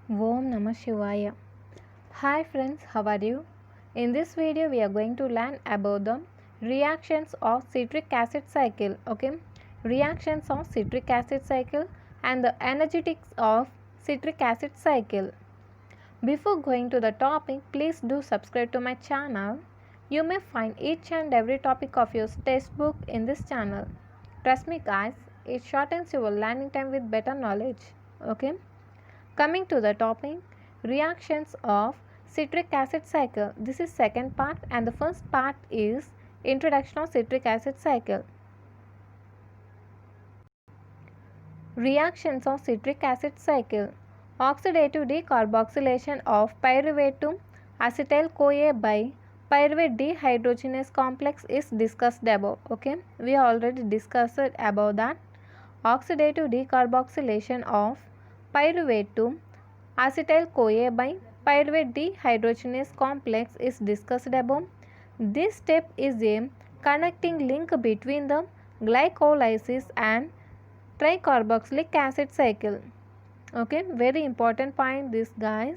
Om Namah Shivaya. Hi friends, how are you? In this video we are going to learn about the reactions of citric acid cycle. Reactions of citric acid cycle and the energetics of citric acid cycle. Before going to the topic, please do subscribe to my channel. You may find each and every topic of your textbook in this channel. Trust me guys, it shortens your learning time with better knowledge. Coming to the topic, reactions of citric acid cycle. This is second part and the first part is introduction of citric acid cycle. Reactions of citric acid cycle. Oxidative decarboxylation of pyruvate to acetyl-CoA by pyruvate dehydrogenase complex is discussed above. We already discussed about that. Oxidative decarboxylation of pyruvate to acetyl-CoA by pyruvate dehydrogenase complex is discussed above. This step is a connecting link between the glycolysis and tricarboxylic acid cycle. Very important point this guys.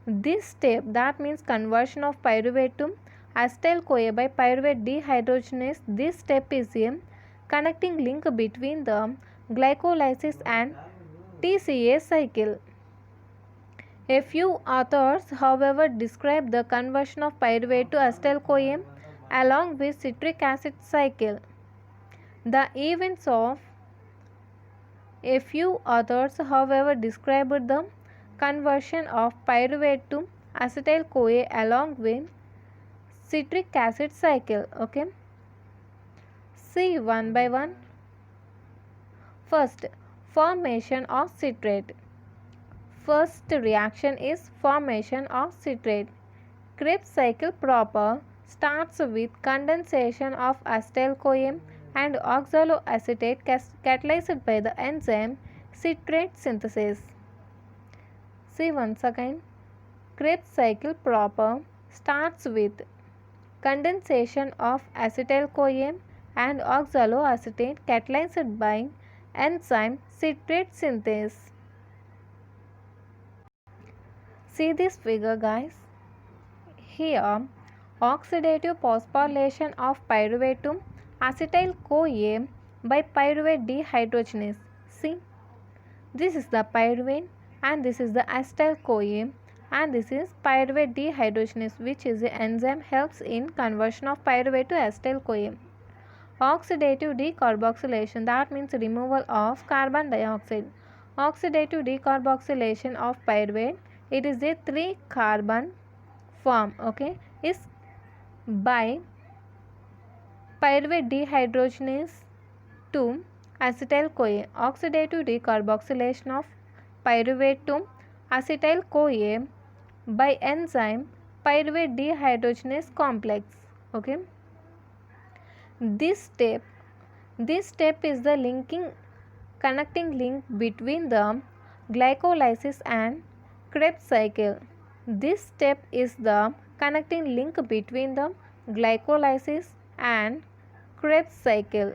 This step, that means conversion of pyruvate to acetyl-CoA by pyruvate dehydrogenase, this step is a connecting link between the glycolysis and TCA cycle. A few authors, however, describe the conversion of pyruvate to acetyl-CoA along with citric acid cycle. The events of A few authors, however, described the conversion of pyruvate to acetyl-CoA along with citric acid cycle. See one by one. First, formation of citrate. First reaction is formation of citrate. Krebs cycle proper starts with condensation of acetyl-CoA and oxaloacetate catalyzed by the enzyme citrate synthesis. See once again. Krebs cycle proper starts with condensation of acetyl-CoA and oxaloacetate catalyzed by enzyme citrate synthesis. See this figure guys. Here, oxidative phosphorylation of pyruvate to acetyl-CoA by pyruvate dehydrogenase. See, this is the pyruvate and this is the acetyl-CoA and this is pyruvate dehydrogenase, which is the enzyme helps in conversion of pyruvate to acetyl-CoA. Oxidative decarboxylation, that means removal of carbon dioxide. Oxidative decarboxylation of pyruvate, it is a 3-carbon form, is by pyruvate dehydrogenase to acetyl-CoA. Oxidative decarboxylation of pyruvate to acetyl-CoA by enzyme pyruvate dehydrogenase complex. This step is the connecting link between the glycolysis and Krebs cycle. This step is the connecting link between the glycolysis and Krebs cycle.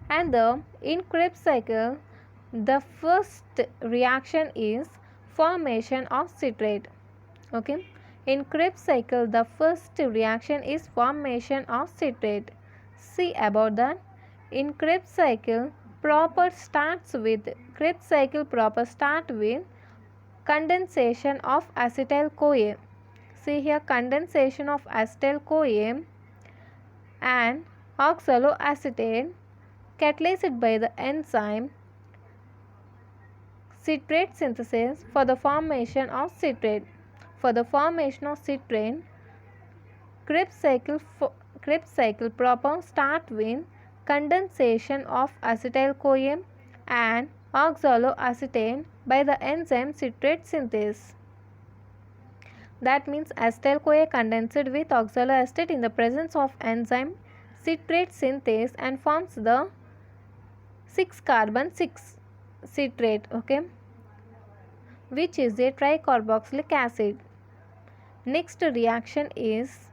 And in Krebs cycle, the first reaction is formation of citrate. In Krebs cycle, the first reaction is formation of citrate. See about that. In Krebs cycle proper starts with condensation of acetyl-CoA. See here, condensation of acetyl-CoA and oxaloacetate catalyzed by the enzyme citrate synthesis for the formation of citrate. For the formation of citrate, Krebs cycle proper start with condensation of acetyl-CoA and oxaloacetate by the enzyme citrate synthesis. That means acetyl-CoA condensed with oxaloacetate in the presence of enzyme citrate synthase and forms the 6-carbon 6 citrate, which is a tricarboxylic acid. Next reaction is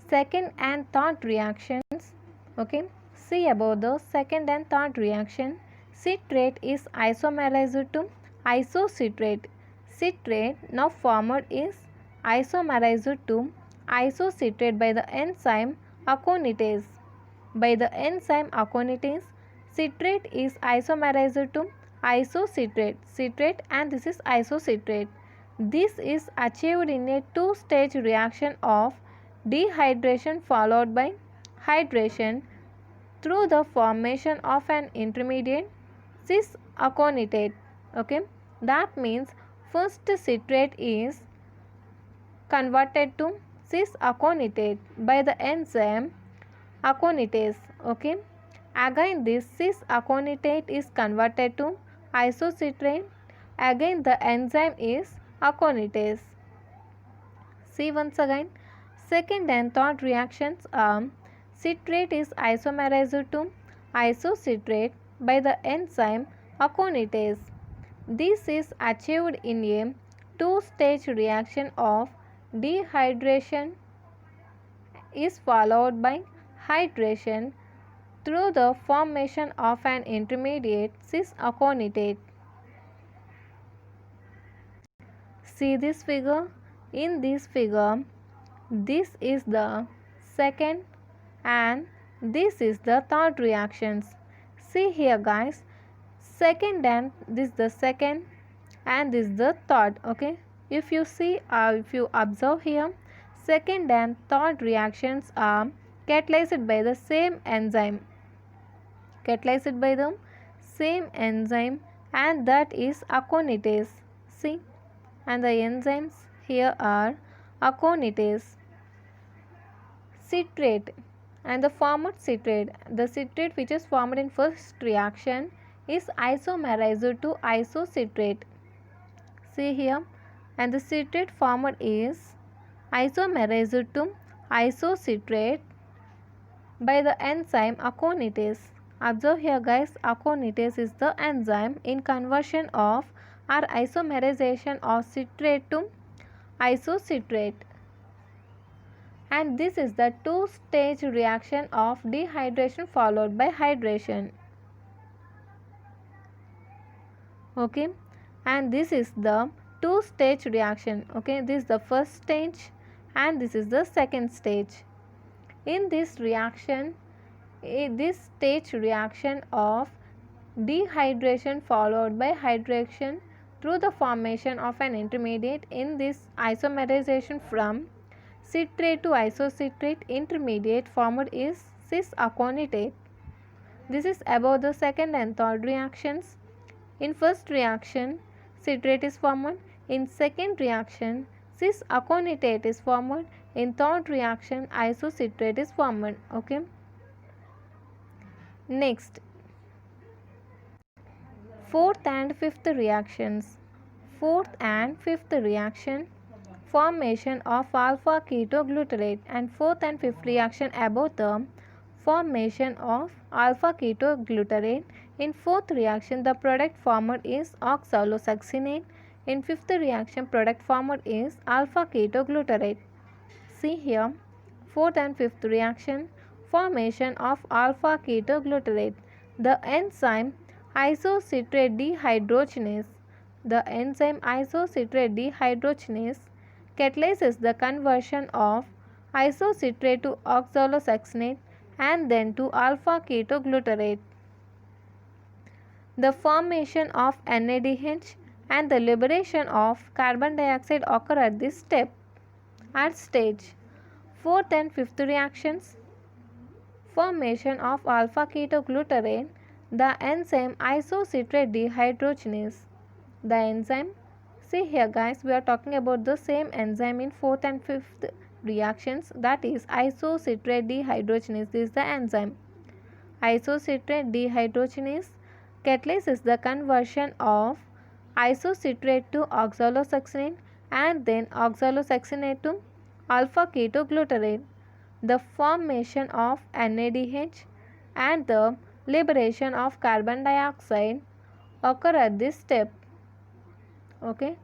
second and third reactions. See about the second and third reaction. Citrate is isomerized to isocitrate. Citrate now formed is isomerized to isocitrate by the enzyme aconitase. By the enzyme aconitase, citrate is isomerized to isocitrate, citrate, and this is isocitrate. This is achieved in a two-stage reaction of dehydration followed by hydration through the formation of an intermediate cis aconitate. Okay, that means first citrate is converted to cis aconitate by the enzyme aconitase. Okay, again this cis aconitate is converted to isocitrate. Again the enzyme is aconitase. See once again, second and third reactions are citrate is isomerized to isocitrate by the enzyme aconitase. This is achieved in a two-stage reaction of dehydration is followed by hydration through the formation of an intermediate cis aconitate. See this figure. In this figure, this is the second and this is the third reactions. See here guys, second and this is the second and this is the third. Okay, if you see if you observe here, second and third reactions are catalyzed by the same enzyme, and that is aconitase. See, and the enzymes here are aconitase. Citrate and the formed citrate. The citrate which is formed in first reaction is isomerized to isocitrate. See here, and the citrate formed is isomerized to isocitrate by the enzyme aconitase. Observe here guys, aconitase is the enzyme in conversion of or isomerization of citrate to isocitrate. And this is the two-stage reaction of dehydration followed by hydration. Okay, and this is the two-stage reaction. Okay, this is the first stage and this is the second stage. In this reaction, this stage reaction of dehydration followed by hydration through the formation of an intermediate, in this isomerization from citrate to isocitrate, intermediate formed is cis aconitate. This is above the second and third reactions. In first reaction, citrate is formed. In second reaction, cis aconitate is formed. In third reaction, isocitrate is formed. Okay. Next, fourth and fifth reactions. Fourth and fifth reaction, formation of alpha ketoglutarate, and fourth and fifth reaction above the formation of alpha ketoglutarate. In fourth reaction, the product formed is oxalosuccinate. In fifth reaction, product formed is alpha ketoglutarate. See here, fourth and fifth reaction, formation of alpha ketoglutarate. The enzyme isocitrate dehydrogenase. The enzyme isocitrate dehydrogenase catalyzes the conversion of isocitrate to oxalosuccinate and then to alpha ketoglutarate. The formation of NADH and the liberation of carbon dioxide occur at this step. At stage fourth and fifth reactions, formation of alpha ketoglutarate, the enzyme isocitrate dehydrogenase. The enzyme, see here guys, we are talking about the same enzyme in fourth and fifth reactions, that is isocitrate dehydrogenase. This is the enzyme. Isocitrate dehydrogenase catalyzes the conversion of isocitrate to oxalosuccinate and then oxalosuccinate to alpha ketoglutarate. The formation of NADH and the liberation of carbon dioxide occur at this step. Okay,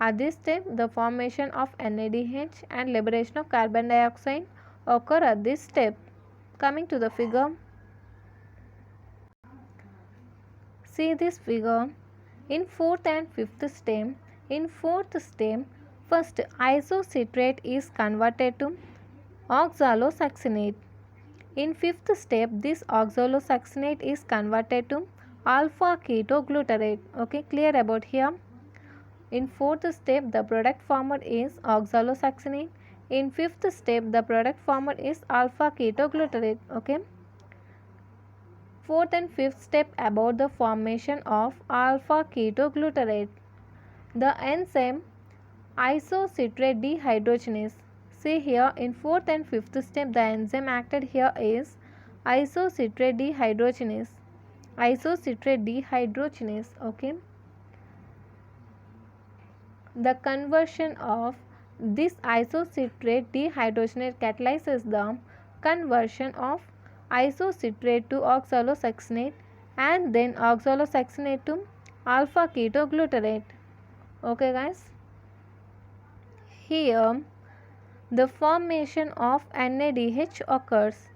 at this step the formation of NADH and liberation of carbon dioxide occur at this step. Coming to the figure, See this figure. In fourth and fifth step, first isocitrate is converted to oxalosuccinate. In fifth step, this oxalosuccinate is converted to alpha ketoglutarate. Okay, clear about here. In fourth step, the product formed is oxalosuccinate. In fifth step, the product formed is alpha ketoglutarate. Okay. Fourth and fifth step about the formation of alpha ketoglutarate. The enzyme isocitrate dehydrogenase. See here, in fourth and fifth step, the enzyme acted here is isocitrate dehydrogenase. Isocitrate dehydrogenase. Okay. The conversion of this isocitrate dehydrogenase catalyzes the conversion of isocitrate to oxalosuccinate and then oxalosuccinate to alpha ketoglutarate. Okay guys. Here the formation of NADH occurs.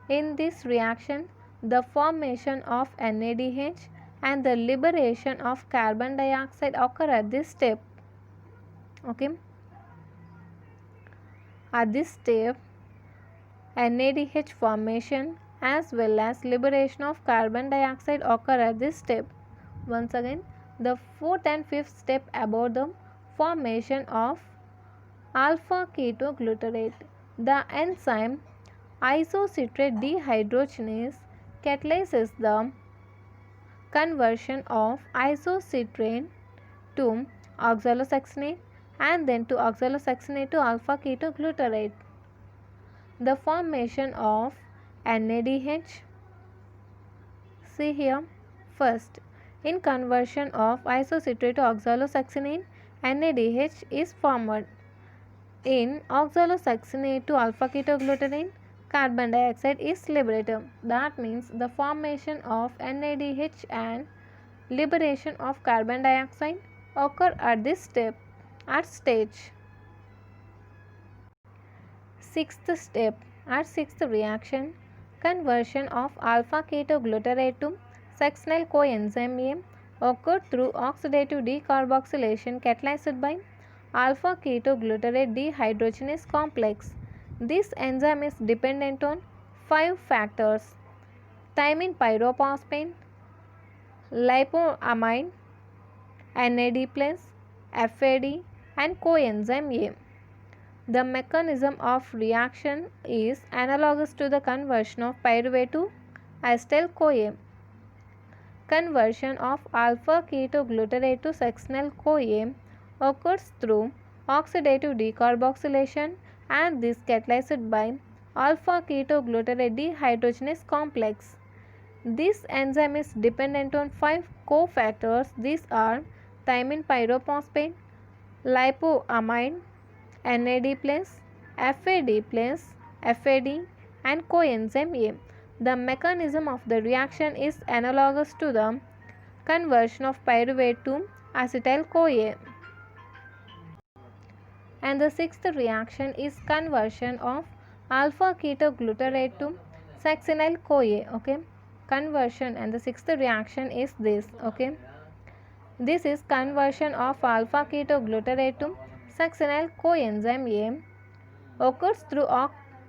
In this reaction, the formation of NADH and the liberation of carbon dioxide occur at this step. Okay. At this step, NADH formation as well as liberation of carbon dioxide occur at this step. Once again, the fourth and fifth step about the formation of alpha ketoglutarate. The enzyme isocitrate dehydrogenase catalyzes the conversion of isocitrate to oxalosuccinate and then to oxalosuccinate to alpha ketoglutarate. The formation of NADH. See here, first, in conversion of isocitrate to oxalosuccinate, NADH is formed. In oxalosuccinate to alpha ketoglutarate, carbon dioxide is liberated. That means the formation of NADH and liberation of carbon dioxide occur at this step, at stage. Sixth step, at sixth reaction, conversion of alpha ketoglutarate to succinyl coenzyme A occurred through oxidative decarboxylation catalyzed by alpha ketoglutarate dehydrogenase complex. This enzyme is dependent on 5 factors: thymine pyrophosphate, lipoamide, NAD+, FAD and coenzyme A. The mechanism of reaction is analogous to the conversion of pyruvate to acetyl-CoA. Conversion of alpha ketoglutarate to succinyl-CoA occurs through oxidative decarboxylation and this catalyzed by alpha ketoglutarate dehydrogenase complex. This enzyme is dependent on 5 cofactors. These are thymine pyrophosphate, lipoamide, NAD+, FAD+, FAD and coenzyme A. The mechanism of the reaction is analogous to the conversion of pyruvate to acetyl-CoA. And the sixth reaction is conversion of alpha ketoglutarate to succinyl-CoA. Okay, conversion, and the sixth reaction is this. Okay, this is conversion of alpha ketoglutarate to succinyl coenzyme A occurs through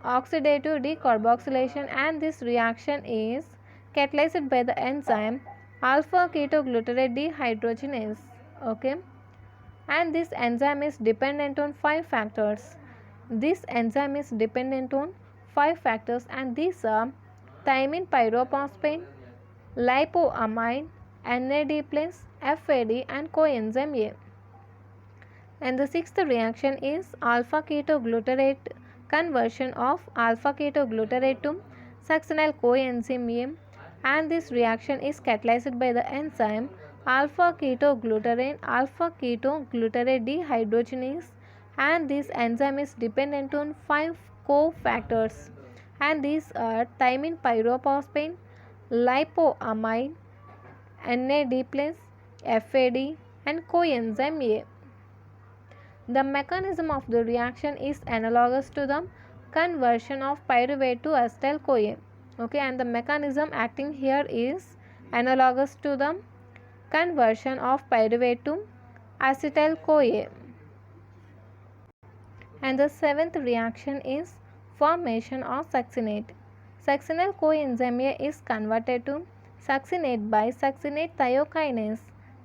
oxidative decarboxylation and this reaction is catalyzed by the enzyme alpha ketoglutarate dehydrogenase. Okay, and this enzyme is dependent on 5 factors. This enzyme is dependent on 5 factors and these are thymine pyrophosphate, lipoamide, NAD+, FAD and coenzyme A. And the sixth reaction is alpha ketoglutarate conversion of alpha ketoglutarate to succinyl coenzyme A and this reaction is catalyzed by the enzyme alpha ketoglutarate dehydrogenase and this enzyme is dependent on 5 cofactors and these are thymine pyrophosphate, lipoamide, NAD+, FAD and coenzyme A. The mechanism of the reaction is analogous to the conversion of pyruvate to acetyl-CoA. Okay, and the mechanism acting here is analogous to the conversion of pyruvate to acetyl-CoA. And the seventh reaction is formation of succinate. Succinyl coenzyme A is converted to succinate by succinate thiokinase.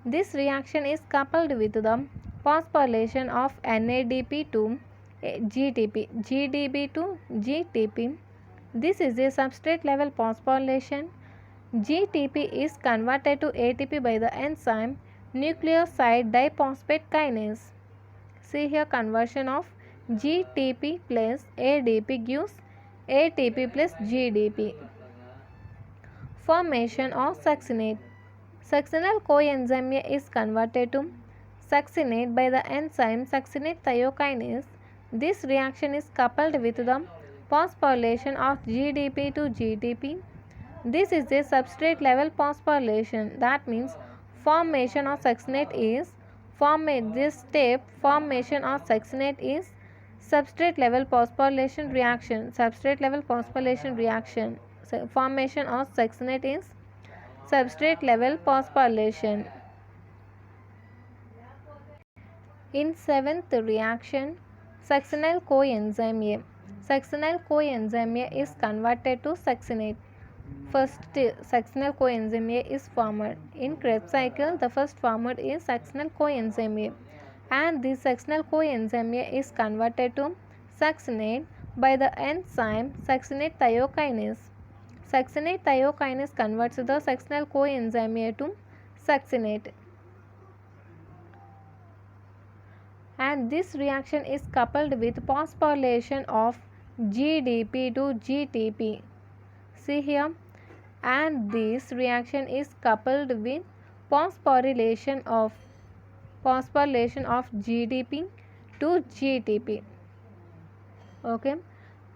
This reaction is coupled with the phosphorylation of NADP to GTP, GDP to GTP. This is a substrate level phosphorylation. GTP is converted to ATP by the enzyme nucleoside diphosphate kinase. See here, conversion of GTP plus ADP gives ATP plus GDP. Formation of succinate. Succinyl coenzyme A is converted to succinate by the enzyme succinate thiokinase. This reaction is coupled with the phosphorylation of GDP to GTP. This is a substrate level phosphorylation. That means formation of succinate is this step formation of succinate is substrate level phosphorylation reaction. Substrate level phosphorylation reaction. So formation of succinate is substrate level phosphorylation. In seventh reaction, succinyl coenzyme A. Succinyl coenzyme A is converted to succinate. First succinyl coenzyme A is formed. In Krebs cycle, the first formed is succinyl coenzyme A, and this succinyl coenzyme A is converted to succinate by the enzyme succinate thiokinase. Succinate thiokinase converts the succinyl coenzyme A to succinate, and this reaction is coupled with phosphorylation of GDP to GTP. See here, and this reaction is coupled with phosphorylation of GDP to GTP. Okay,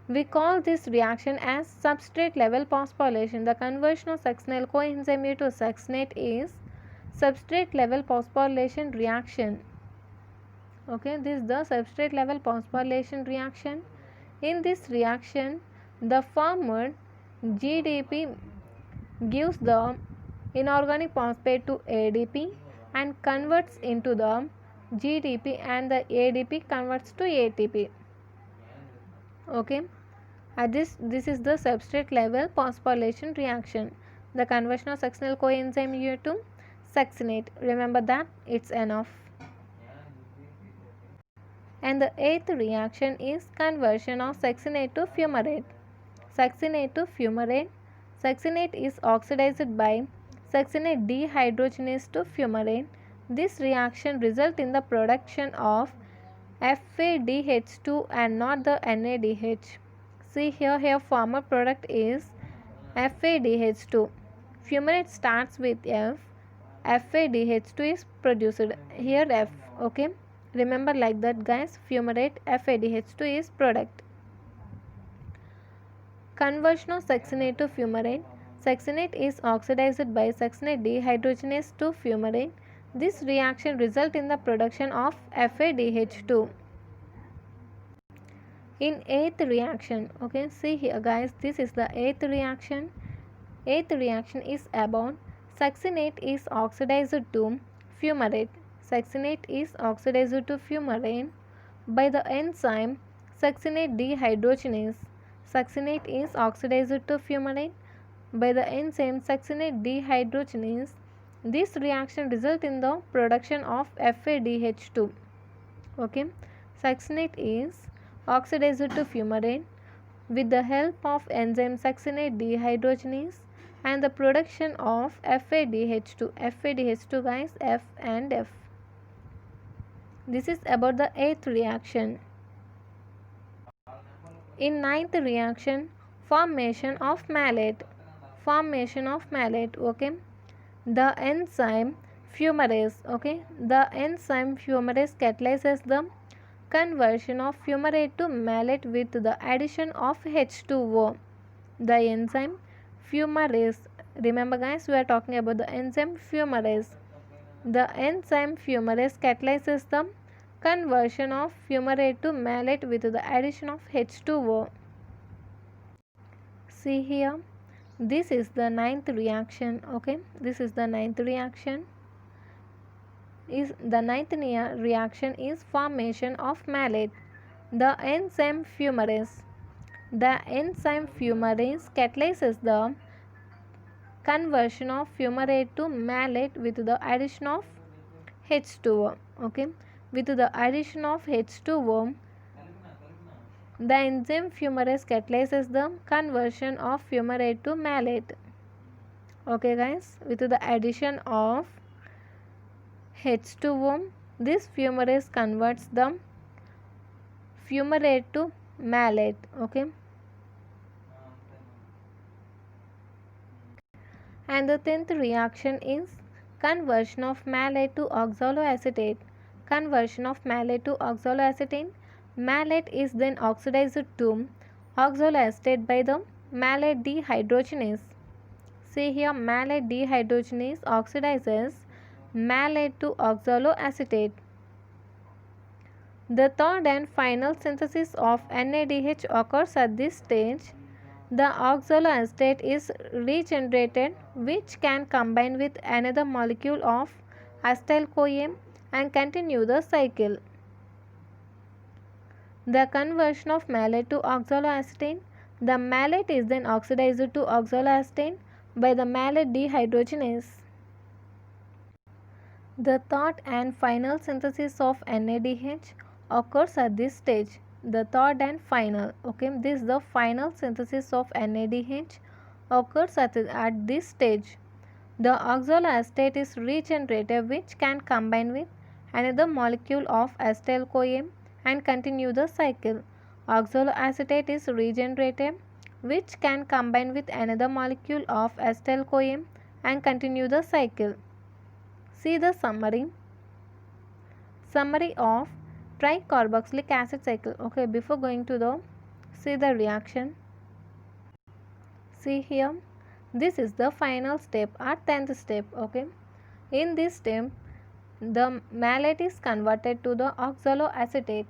we call this reaction as substrate level phosphorylation. The conversion of succinyl coenzyme A to succinate is substrate level phosphorylation reaction. Okay, this is the substrate level phosphorylation reaction. In this reaction, the formed GDP gives the inorganic phosphate to ADP and converts into the GDP, and the ADP converts to ATP. Okay, this is the substrate level phosphorylation reaction. The conversion of succinyl coenzyme A to succinate. Remember that, it's enough. And the eighth reaction is conversion of succinate to fumarate. Succinate to fumarate. Succinate is oxidized by succinate dehydrogenase to fumarate. This reaction results in the production of FADH2 and not the NADH. See here former product is FADH2. Fumarate starts with F. FADH2 is produced. Here F. Okay. Remember like that, guys. Fumarate, FADH2 is product. Conversion of succinate to fumarate. Succinate is oxidized by succinate dehydrogenase to fumarate. This reaction results in the production of FADH2. In eighth reaction, okay, see here guys, this is the eighth reaction. Eighth reaction is about succinate is oxidized to fumarate. Succinate is oxidized to fumarate by the enzyme succinate dehydrogenase. Succinate is oxidized to fumarate by the enzyme succinate dehydrogenase. This reaction results in the production of FADH2. Okay, succinate is oxidized to fumarate with the help of enzyme succinate dehydrogenase and the production of FADH2. FADH2 guys, F and F. This is about the eighth reaction. In ninth reaction, formation of malate. Formation of malate. Okay, the enzyme fumarase. Okay, the enzyme fumarase catalyzes the conversion of fumarate to malate with the addition of H2O. The enzyme fumarase. Remember guys, we are talking about the enzyme fumarase. The enzyme fumarase catalyzes the conversion of fumarate to malate with the addition of H2O. See here, This is the ninth reaction. Okay, this is the ninth reaction. Reaction is formation of malate. The enzyme fumarase. The enzyme fumarase catalyzes the conversion of fumarate to malate with the addition of H2O. Okay, with the addition of H2O, the enzyme fumarase catalyzes the conversion of fumarate to malate. Okay guys, with the addition of H2O, this fumarase converts the fumarate to malate. Okay, and the 10th reaction is conversion of malate to oxaloacetate. Conversion of malate to oxaloacetate. Malate is then oxidized to oxaloacetate by the malate dehydrogenase. See here, malate dehydrogenase oxidizes malate to oxaloacetate. The third and final synthesis of NADH occurs at this stage. The oxaloacetate is regenerated, which can combine with another molecule of acetyl-CoA and continue the cycle. The conversion of malate to oxaloacetate. The malate is then oxidized to oxaloacetate by the malate dehydrogenase. The third and final synthesis of NADH occurs at this stage. The third and final, okay, this is the final synthesis of NADH occurs at this stage. The oxaloacetate is regenerated, which can combine with another molecule of acetyl-CoA and continue the cycle. Oxaloacetate is regenerated, which can combine with another molecule of acetyl-CoA and continue the cycle. See the summary. Summary of tricarboxylic acid cycle. Okay, before going to the see the reaction. See here, this is the final step or 10th step. Okay, in this step the malate is converted to the oxaloacetate.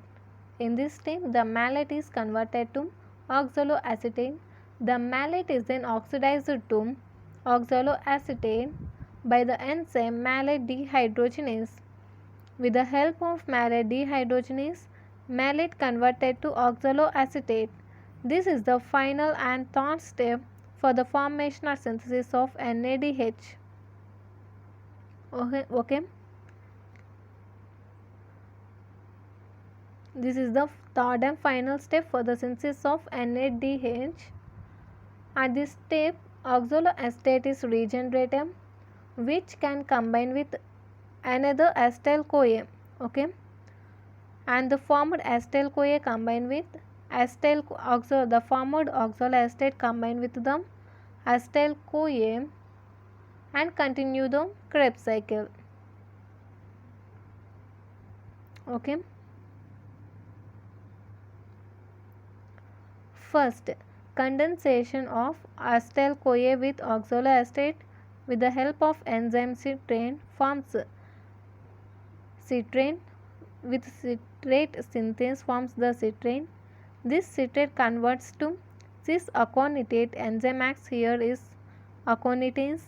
In this step the malate is converted to oxaloacetate. The malate is then oxidized to oxaloacetate by the enzyme malate dehydrogenase. With the help of malate dehydrogenase, malate converted to oxaloacetate. This is the final and third step for the formation or synthesis of NADH. Okay. This is the third and final step for the synthesis of NADH. At this step, oxaloacetate is regenerated, which can combine with another acetyl-CoA. Okay, and the formed acetyl-CoA combined with the formed oxaloacetate combined with the acetyl-CoA and continue the Krebs cycle. Okay. First, condensation of acetyl-CoA with oxaloacetate with the help of enzyme citrate forms citrate. With citrate synthase forms the citrate. This citrate converts to cis-aconitate. Enzyme acts here is aconitase.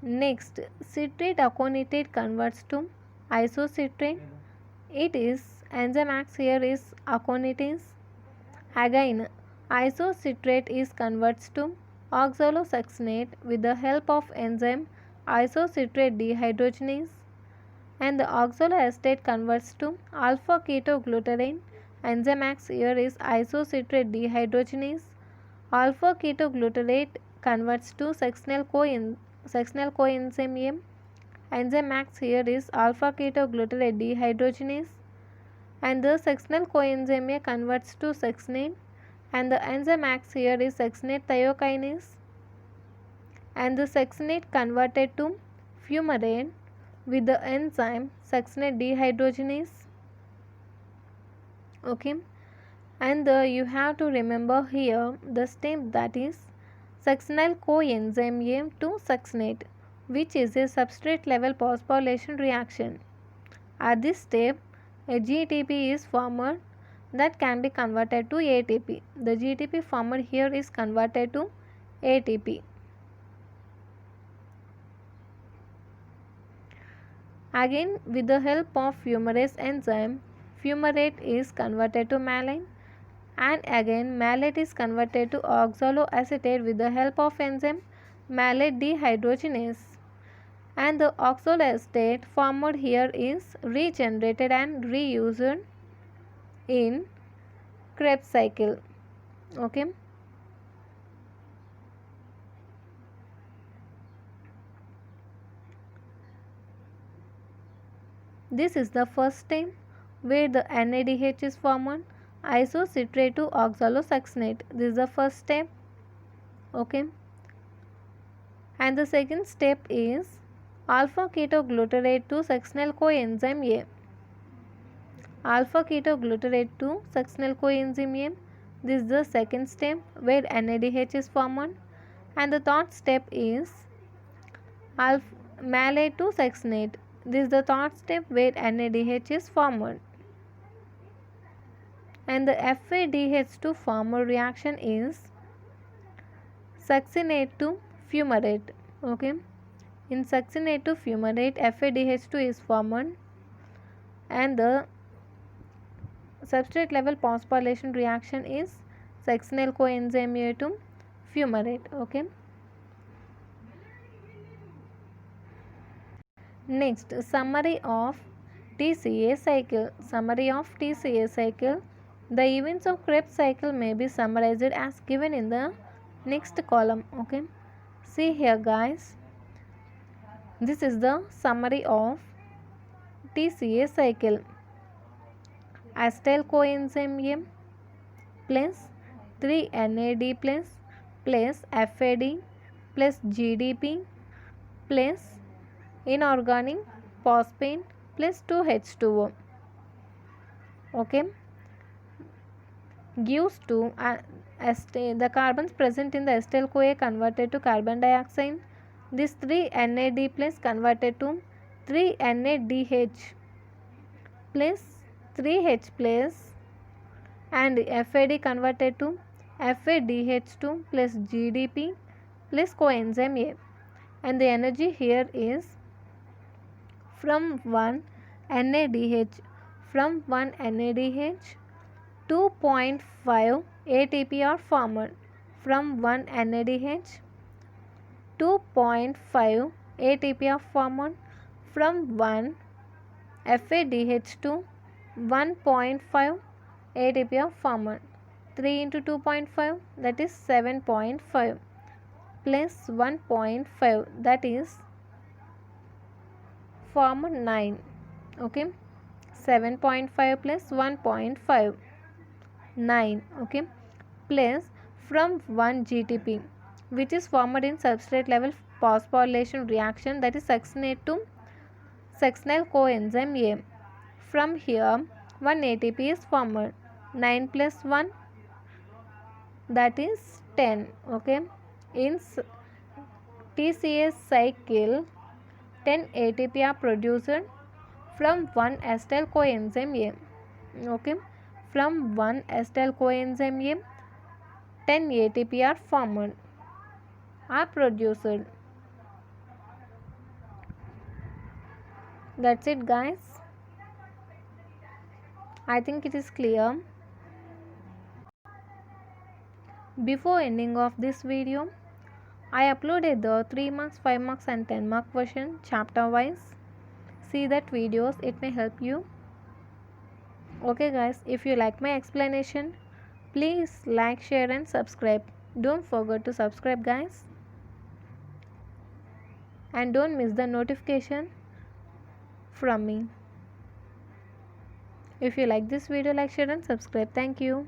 Next, citrate aconitate converts to isocitrate. It is enzyme acts here is aconitase. Again, isocitrate is converts to oxalosuccinate with the help of enzyme isocitrate dehydrogenase, and the oxaloacetate converts to alpha ketoglutarate. Enzyme acts here is isocitrate dehydrogenase. Alpha ketoglutarate converts to sectional coenzyme A. Enzyme acts here is alpha ketoglutarate dehydrogenase, and the sectional coenzyme A converts to succinate, and the enzyme acts here is succinate thiokinase, and the succinate converted to fumarate with the enzyme succinate dehydrogenase. Okay, and you have to remember here the step, that is succinyl coenzyme A to succinate, which is a substrate level phosphorylation reaction. At this step, a GTP is formed. that can be converted to ATP. The GTP formed here is converted to ATP. Again, with the help of fumarase enzyme, fumarate is converted to malate, and again malate is converted to oxaloacetate with the help of enzyme malate dehydrogenase. And the oxaloacetate formed here is regenerated and reused in Krebs cycle. Okay. This is the first step where the NADH is formed, isocitrate to oxalosuccinate. This is the first step. Okay. And the second step is alpha ketoglutarate to succinyl coenzyme A. Alpha ketoglutarate to succinyl coenzyme A. This is the second step where NADH is formed. And the third step is malate to succinate. This is the third step where NADH is formed. And the FADH2 former reaction is succinate to fumarate. Okay. In succinate to fumarate, FADH2 is formed and the substrate level phosphorylation reaction is succinyl coenzyme A to fumarate. Okay. Next, summary of TCA cycle. Summary of TCA cycle. The events of Krebs cycle may be summarized as given in the next column. Okay. See here guys. This is the summary of TCA cycle. Acetyl coenzyme A plus 3NAD plus FAD plus GDP plus inorganic phosphate plus 2H2O. Okay. Gives to the carbons present in the acetyl CoA converted to carbon dioxide. This 3NAD plus converted to 3NADH plus 3H plus and FAD converted to FADH2 plus GDP plus coenzyme A. And the energy here is from 1 NADH 2.5 ATP are formed. From 1 NADH 2.5 ATP are formed. From 1 FADH2 1.5 ATP are formed. 3 into 2.5 that is 7.5 plus 1.5 that is formed 9. Okay. 7.5 plus 1.5 9. Okay. Plus from 1 GTP which is formed in substrate level phosphorylation reaction, that is succinate to succinyl coenzyme A. From here 1 ATP is formed. 9 plus 1 that is 10. Okay. In TCA cycle 10 ATP are produced from 1 acetyl coenzyme A. Okay. From 1 acetyl coenzyme A 10 ATP are formed, are produced. That's it guys. I think it is clear. Before ending of this video, I uploaded the 3 marks, 5 marks and 10 mark question chapter wise. See that videos, it may help you. Okay guys, if you like my explanation, please like, share and subscribe. Don't forget to subscribe guys. And don't miss the notification from me. If you like this video, like, share and subscribe. Thank you.